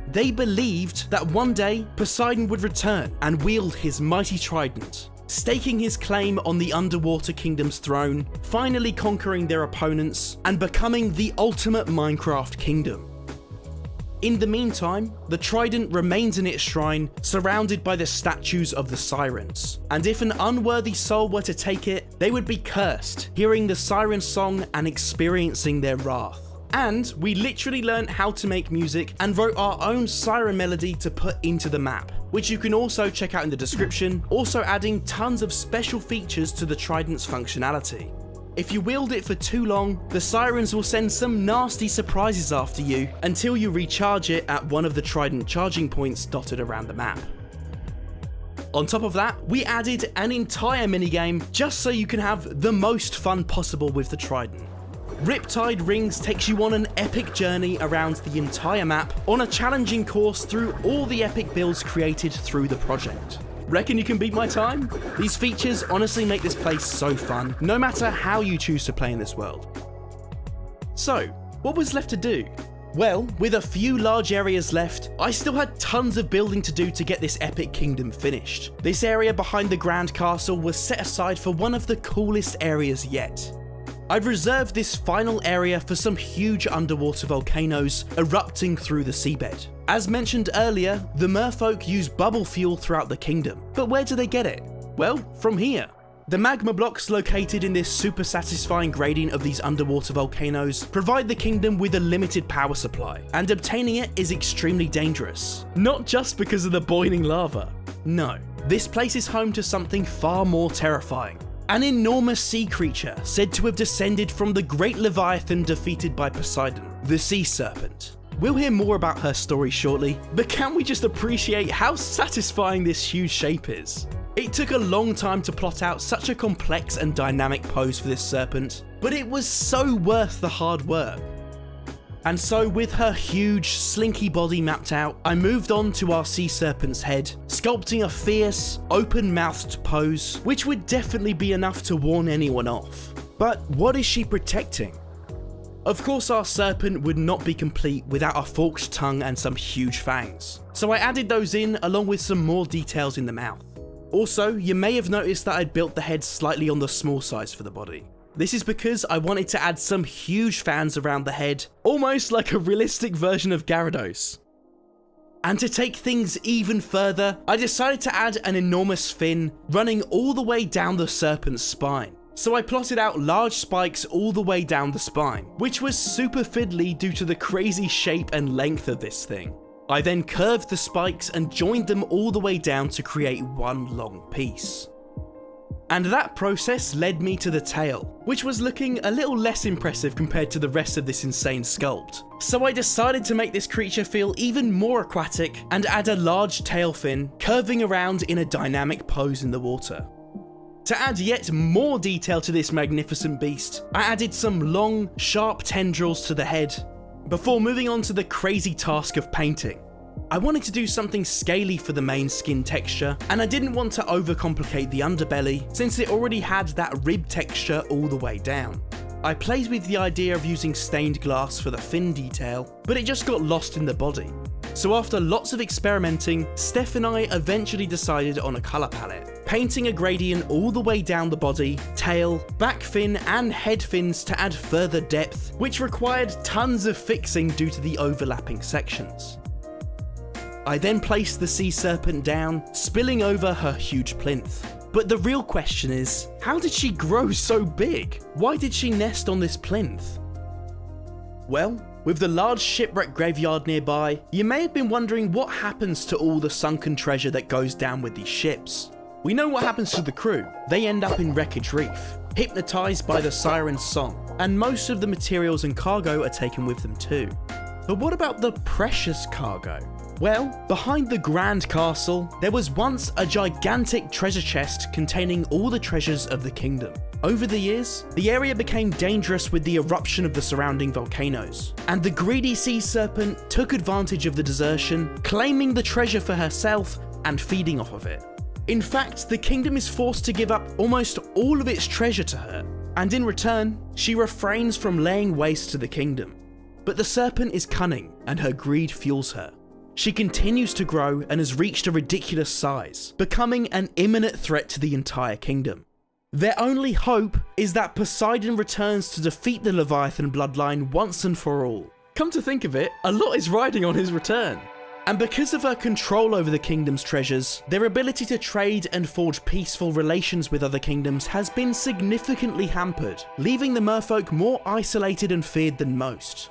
They believed that one day Poseidon would return and wield his mighty trident, staking his claim on the underwater kingdom's throne, finally conquering their opponents and becoming the ultimate Minecraft kingdom. In the meantime, the trident remains in its shrine, surrounded by the statues of the sirens, and if an unworthy soul were to take it, they would be cursed, hearing the siren song and experiencing their wrath. And we literally learned how to make music and wrote our own siren melody to put into the map, which you can also check out in the description, also adding tons of special features to the trident's functionality. If you wield it for too long, the sirens will send some nasty surprises after you until you recharge it at one of the trident charging points dotted around the map. On top of that, we added an entire minigame just so you can have the most fun possible with the trident. Riptide Rings takes you on an epic journey around the entire map on a challenging course through all the epic builds created through the project. Reckon you can beat my time? These features honestly make this place so fun, no matter how you choose to play in this world. So, what was left to do? Well, with a few large areas left, I still had tons of building to do to get this epic kingdom finished. This area behind the Grand Castle was set aside for one of the coolest areas yet. I'd reserved this final area for some huge underwater volcanoes erupting through the seabed. As mentioned earlier, the merfolk use bubble fuel throughout the kingdom, but where do they get it? Well, from here. The magma blocks located in this super satisfying gradient of these underwater volcanoes provide the kingdom with a limited power supply, and obtaining it is extremely dangerous. Not just because of the boiling lava. No, this place is home to something far more terrifying. An enormous sea creature said to have descended from the great Leviathan defeated by Poseidon, the sea serpent. We'll hear more about her story shortly, but can we just appreciate how satisfying this huge shape is? It took a long time to plot out such a complex and dynamic pose for this serpent, but it was so worth the hard work. And so with her huge, slinky body mapped out, I moved on to our sea serpent's head, sculpting a fierce, open-mouthed pose, which would definitely be enough to warn anyone off. But what is she protecting? Of course our serpent would not be complete without a forked tongue and some huge fangs, so I added those in along with some more details in the mouth. Also, you may have noticed that I'd built the head slightly on the small size for the body. This is because I wanted to add some huge fans around the head, almost like a realistic version of Gyarados. And to take things even further, I decided to add an enormous fin running all the way down the serpent's spine. So I plotted out large spikes all the way down the spine, which was super fiddly due to the crazy shape and length of this thing. I then curved the spikes and joined them all the way down to create one long piece. And that process led me to the tail, which was looking a little less impressive compared to the rest of this insane sculpt. So I decided to make this creature feel even more aquatic and add a large tail fin curving around in a dynamic pose in the water. To add yet more detail to this magnificent beast, I added some long, sharp tendrils to the head, before moving on to the crazy task of painting. I wanted to do something scaly for the main skin texture, and I didn't want to overcomplicate the underbelly since it already had that rib texture all the way down. I played with the idea of using stained glass for the fin detail, but it just got lost in the body. So after lots of experimenting, Steph and I eventually decided on a colour palette, painting a gradient all the way down the body, tail, back fin and head fins to add further depth, which required tons of fixing due to the overlapping sections. I then placed the sea serpent down, spilling over her huge plinth. But the real question is, how did she grow so big? Why did she nest on this plinth? Well, with the large shipwreck graveyard nearby, you may have been wondering what happens to all the sunken treasure that goes down with these ships. We know what happens to the crew. They end up in Wreckage Reef, hypnotized by the siren's song, and most of the materials and cargo are taken with them too. But what about the precious cargo? Well, behind the Grand Castle, there was once a gigantic treasure chest containing all the treasures of the kingdom. Over the years, the area became dangerous with the eruption of the surrounding volcanoes, and the greedy sea serpent took advantage of the desertion, claiming the treasure for herself and feeding off of it. In fact, the kingdom is forced to give up almost all of its treasure to her, and in return, she refrains from laying waste to the kingdom. But the serpent is cunning, and her greed fuels her. She continues to grow and has reached a ridiculous size, becoming an imminent threat to the entire kingdom. Their only hope is that Poseidon returns to defeat the Leviathan bloodline once and for all. Come to think of it, a lot is riding on his return. And because of her control over the kingdom's treasures, their ability to trade and forge peaceful relations with other kingdoms has been significantly hampered, leaving the merfolk more isolated and feared than most.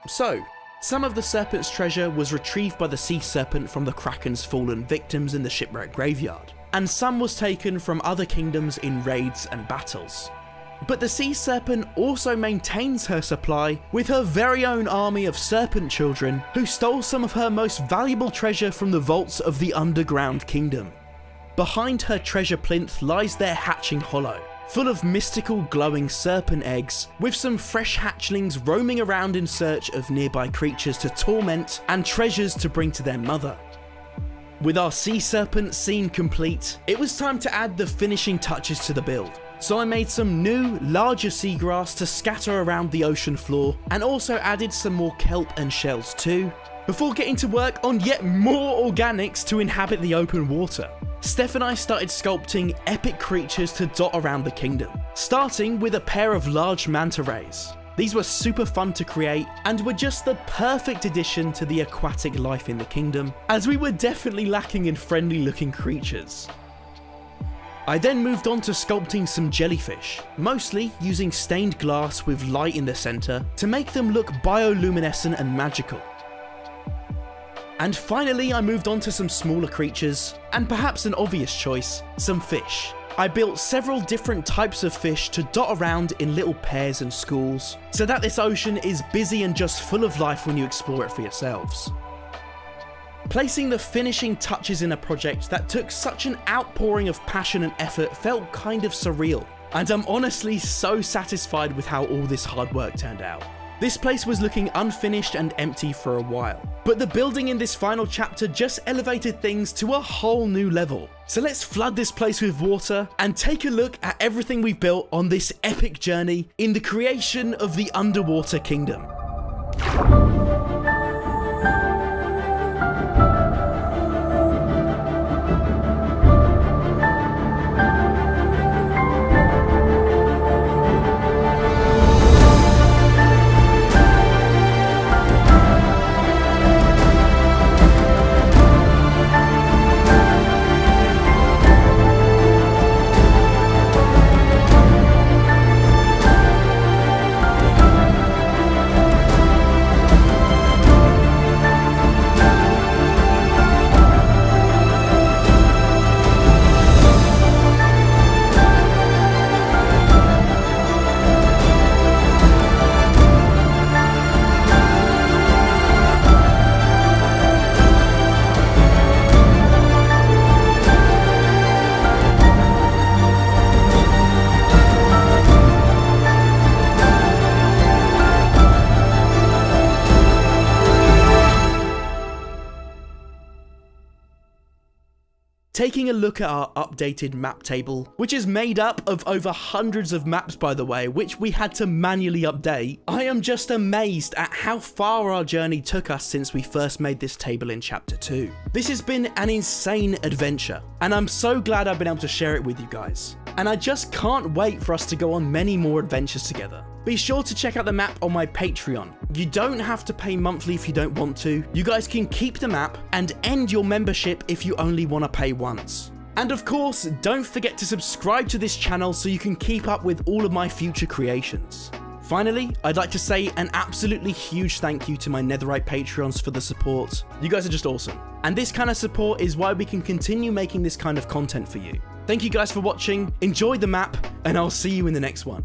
So, some of the serpent's treasure was retrieved by the sea serpent from the Kraken's fallen victims in the shipwreck graveyard, and some was taken from other kingdoms in raids and battles. But the sea serpent also maintains her supply with her very own army of serpent children who stole some of her most valuable treasure from the vaults of the underground kingdom. Behind her treasure plinth lies their hatching hollow, full of mystical glowing serpent eggs, with some fresh hatchlings roaming around in search of nearby creatures to torment and treasures to bring to their mother. With our sea serpent scene complete, it was time to add the finishing touches to the build. So I made some new, larger seagrass to scatter around the ocean floor, and also added some more kelp and shells too, before getting to work on yet more organics to inhabit the open water. Steph and I started sculpting epic creatures to dot around the kingdom, starting with a pair of large manta rays. These were super fun to create and were just the perfect addition to the aquatic life in the kingdom, as we were definitely lacking in friendly looking creatures. I then moved on to sculpting some jellyfish, mostly using stained glass with light in the centre to make them look bioluminescent and magical. And finally I moved on to some smaller creatures, and perhaps an obvious choice, some fish. I built several different types of fish to dot around in little pairs and schools, so that this ocean is busy and just full of life when you explore it for yourselves. Placing the finishing touches in a project that took such an outpouring of passion and effort felt kind of surreal, and I'm honestly so satisfied with how all this hard work turned out. This place was looking unfinished and empty for a while, but the building in this final chapter just elevated things to a whole new level. So let's flood this place with water and take a look at everything we've built on this epic journey in the creation of the underwater kingdom. Taking a look at our updated map table, which is made up of over hundreds of maps by the way, which we had to manually update, I am just amazed at how far our journey took us since we first made this table in chapter 2. This has been an insane adventure, and I'm so glad I've been able to share it with you guys. and I just can't wait for us to go on many more adventures together. Be sure to check out the map on my Patreon. You don't have to pay monthly if you don't want to. You guys can keep the map and end your membership if you only want to pay once. And of course, don't forget to subscribe to this channel so you can keep up with all of my future creations. Finally, I'd like to say an absolutely huge thank you to my Netherite Patreons for the support. You guys are just awesome. And this kind of support is why we can continue making this kind of content for you. Thank you guys for watching, enjoy the map, and I'll see you in the next one.